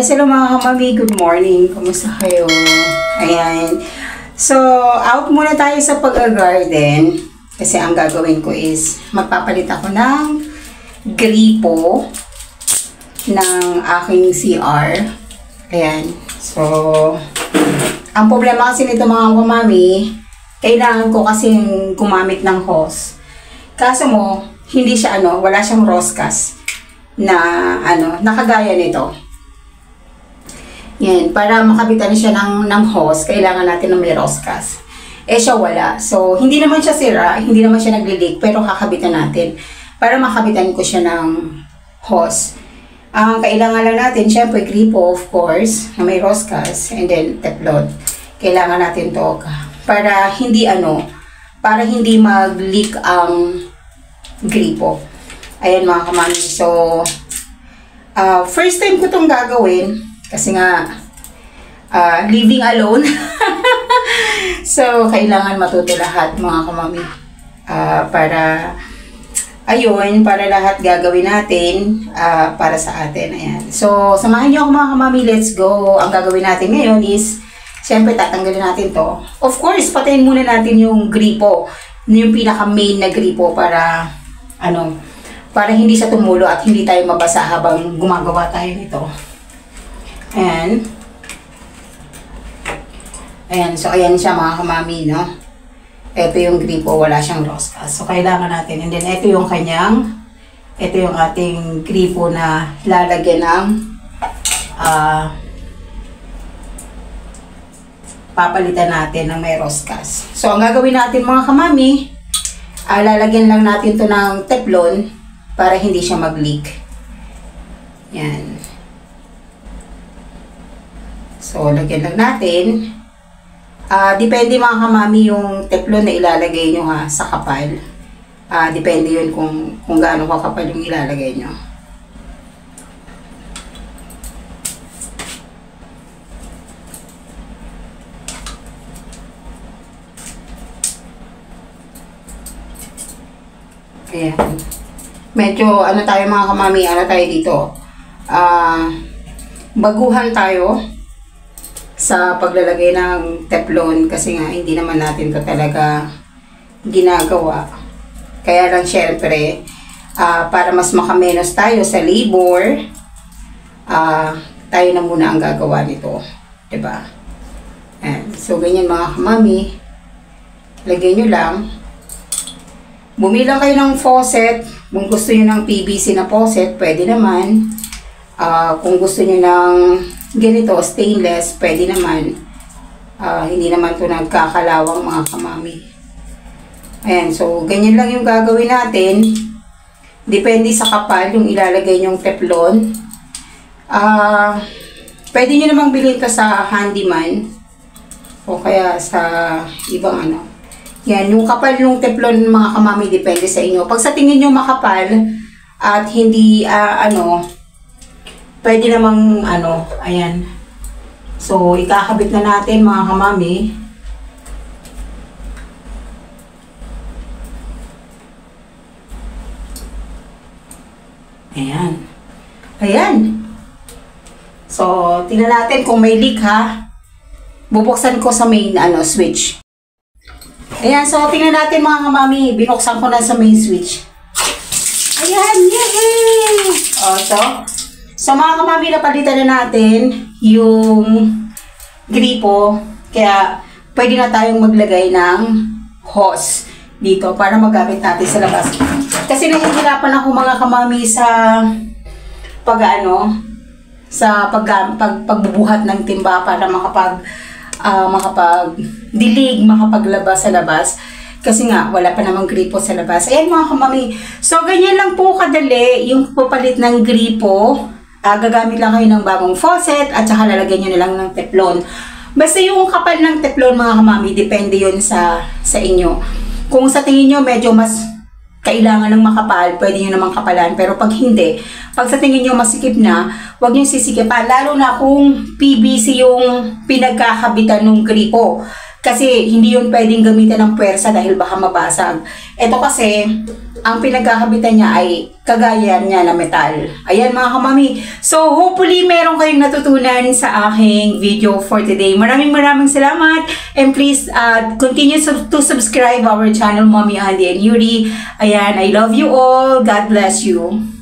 Yes, hello mga kamami. Good morning. Kumusta kayo? Ayan. So, out muna tayo sa pag-garden. Kasi ang gagawin ko is magpapalit ako ng gripo ng aking CR. Ayan. So, ang problema kasi nito mga kamami, kailangan ko kasing gumamit ng hose. Kaso mo, hindi siya wala siyang roscas na nakagaya nito. Yan, para makabitan siya ng hose, kailangan natin ng may roscas. Eh siya wala. So, hindi naman siya sira, hindi naman siya nagli-leak, pero kakabitan natin. Para makabitan ko siya ng hose. Ang kailangan lang natin, syempre, gripo, of course, na may roscas, and then teflon. Kailangan natin to para hindi para hindi mag-leak ang gripo. Ayan mga kamami. So, first time ko itong gagawin. Kasi nga, living alone. So, kailangan matuto lahat mga kamami. Para lahat gagawin natin para sa atin. Ayan. So, samahan niyo ako mga kamami. Let's go. Ang gagawin natin ngayon is, siyempre, tatanggalin natin to. Of course, patayin muna natin yung gripo. Yung pinaka-main na gripo para, para hindi siya tumulo at hindi tayo mabasa habang gumagawa tayo nito. Ayan. Ayan. So, ayan siya mga kamami, no? Ito yung gripo. Wala siyang roscas. So, kailangan natin. And then, ito yung ating gripo na lalagyan ng papalitan natin ng may roscas. So, ang gagawin natin mga kamami, lalagyan lang natin to ng teflon para hindi siya mag-leak. Yan. So, lagyan lang natin. Depende mga kamami yung teflon na ilalagay nyo sa kapal. Depende yun kung gaano kakapal yung ilalagay nyo. Ayan. Medyo, tayo mga kamami, tayo dito. Baguhan tayo sa paglalagay ng teflon kasi nga hindi naman natin to talaga ginagawa. Kaya lang syempre, para mas makamenos tayo sa labor, tayo na muna ang gagawa nito. Diba? Ayan. So, ganyan mga kamami. Lagyan nyo lang. Bumili lang kayo ng faucet. Kung gusto nyo ng PVC na faucet, pwede naman. Kung gusto nyo ng ganito, stainless, pwede naman. Hindi naman ito nagkakalawang mga kamami. Ayan, so ganyan lang yung gagawin natin. Depende sa kapal yung ilalagay nyong teflon. Pwede nyo namang bilhin ito sa handyman. O kaya sa ibang Yan, yung kapal ng teflon mga kamami, depende sa inyo. Pag sa tingin nyo makapal at hindi, pwede namang, ayan. So, ikakabit na natin mga kamami. Ayan. Ayan. So, tingnan natin kung may leak Bubuksan ko sa main, switch. Ayan, so tingnan natin mga kamami. Binuksan ko na sa main switch. Ayan, yay! So mga kamami, napalitan na natin yung gripo. Kaya pwede na tayong maglagay ng hose dito para magamit natin sa labas. Kasi nahihirapan ako mga kamami sa pagbubuhat ng timba para makapag-dilig, makapaglabas sa labas. Kasi nga, wala pa namang gripo sa labas. Ayan mga kamami. So, ganyan lang po kadali yung papalit ng gripo. Gagamit lang kayo ng bagong faucet at saka lalagyan nyo na lang ng teflon. Basta yung kapal ng teflon mga kamami, depende yun sa inyo. Kung sa tingin nyo medyo mas kailangan ng makapal, pwede nyo namang kapalan. Pero pag hindi, pag sa tingin nyo masikip na, huwag nyo sisikipan. Lalo na kung PVC yung pinagkakabitan ng gripo. Kasi hindi yun pwedeng gamitan ng puwersa dahil baka mabasag. Ito kasi, ang pinagkakabitan niya ay kagaya niya na metal. Ayan mga kamami. So hopefully meron kayong natutunan sa aking video for today. Maraming salamat. And please continue to subscribe our channel, Mommy Andy and Yuri. Ayan, I love you all. God bless you.